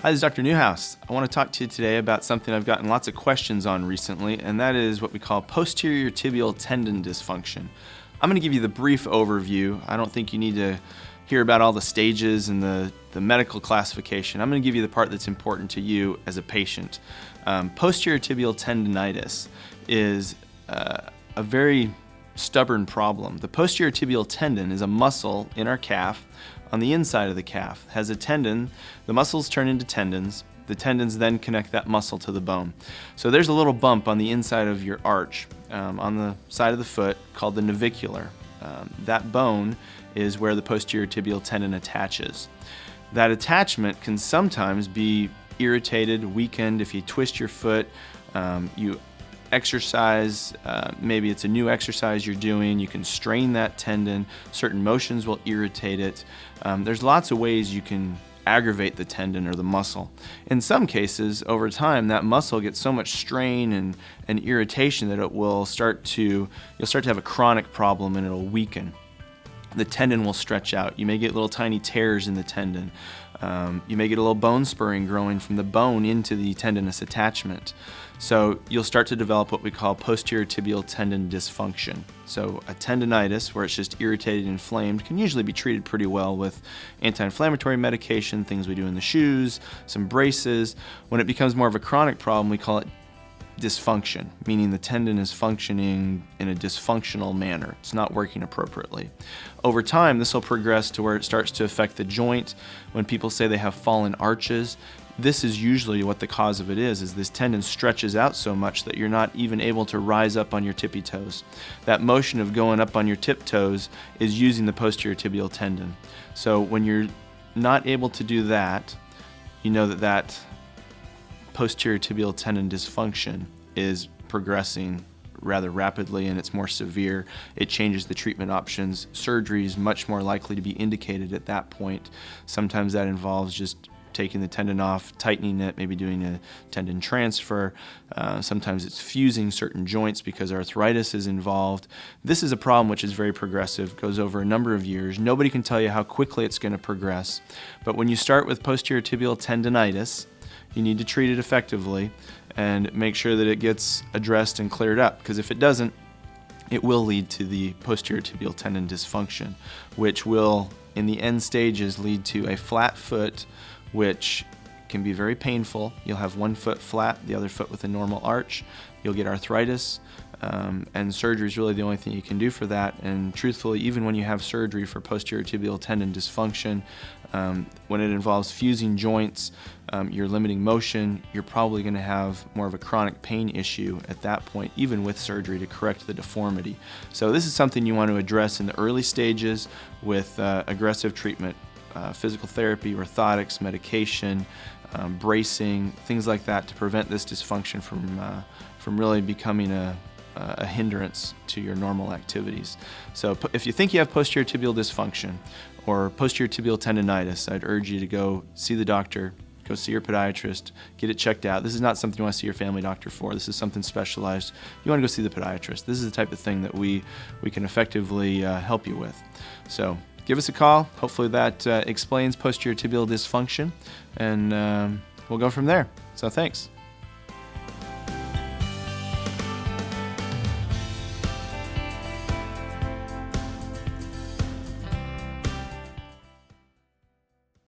Hi, this is Dr. Neuhaus. I want to talk to you today about something I've gotten lots of questions on recently, and that is what we call posterior tibial tendon dysfunction. I'm going to give you the brief overview. I don't think you need to hear about all the stages and the medical classification. I'm going to give you the part that's important to you as a patient. Posterior tibial tendinitis is a very stubborn problem. The posterior tibial tendon is a muscle in our calf on the inside of the calf. It has a tendon, the muscles turn into tendons, the tendons then connect that muscle to the bone. So there's a little bump on the inside of your arch on the side of the foot called the navicular. That bone is where the posterior tibial tendon attaches. That attachment can sometimes be irritated, weakened. If you twist your foot, you exercise, maybe it's a new exercise you're doing, you can strain that tendon, certain motions will irritate it. There's lots of ways you can aggravate the tendon or the muscle. In some cases, over time, that muscle gets so much strain and irritation that you'll start to have a chronic problem and it'll weaken. The tendon will stretch out. You may get little tiny tears in the tendon. You may get a little bone spurring growing from the bone into the tendinous attachment. So you'll start to develop what we call posterior tibial tendon dysfunction. So a tendinitis, where it's just irritated and inflamed, can usually be treated pretty well with anti-inflammatory medication, things we do in the shoes, some braces. When it becomes more of a chronic problem, we call it dysfunction, meaning the tendon is functioning in a dysfunctional manner. It's not working appropriately. Over time, this will progress to where it starts to affect the joint. When people say they have fallen arches, this is usually what the cause of it is this tendon stretches out so much that you're not even able to rise up on your tippy toes. That motion of going up on your tiptoes is using the posterior tibial tendon. So when you're not able to do that, you know that posterior tibial tendon dysfunction is progressing rather rapidly and it's more severe. It changes the treatment options. Surgery is much more likely to be indicated at that point. Sometimes that involves just taking the tendon off, tightening it, maybe doing a tendon transfer. Sometimes it's fusing certain joints because arthritis is involved. This is a problem which is very progressive, goes over a number of years. Nobody can tell you how quickly it's going to progress. But when you start with posterior tibial tendinitis, you need to treat it effectively and make sure that it gets addressed and cleared up, because if it doesn't, it will lead to the posterior tibial tendon dysfunction, which will, in the end stages, lead to a flat foot, which can be very painful. You'll have one foot flat, the other foot with a normal arch. You'll get arthritis, and surgery is really the only thing you can do for that. And truthfully, even when you have surgery for posterior tibial tendon dysfunction, when it involves fusing joints, you're limiting motion, you're probably going to have more of a chronic pain issue at that point, even with surgery to correct the deformity. So this is something you want to address in the early stages with aggressive treatment. Physical therapy, orthotics, medication, bracing, things like that to prevent this dysfunction from really becoming a hindrance to your normal activities. So if you think you have posterior tibial dysfunction or posterior tibial tendinitis, I'd urge you to go see the doctor, go see your podiatrist, get it checked out. This is not something you want to see your family doctor for. This is something specialized. You want to go see the podiatrist. This is the type of thing that we can effectively help you with. So give us a call. Hopefully that explains posterior tibial dysfunction, and we'll go from there. So thanks.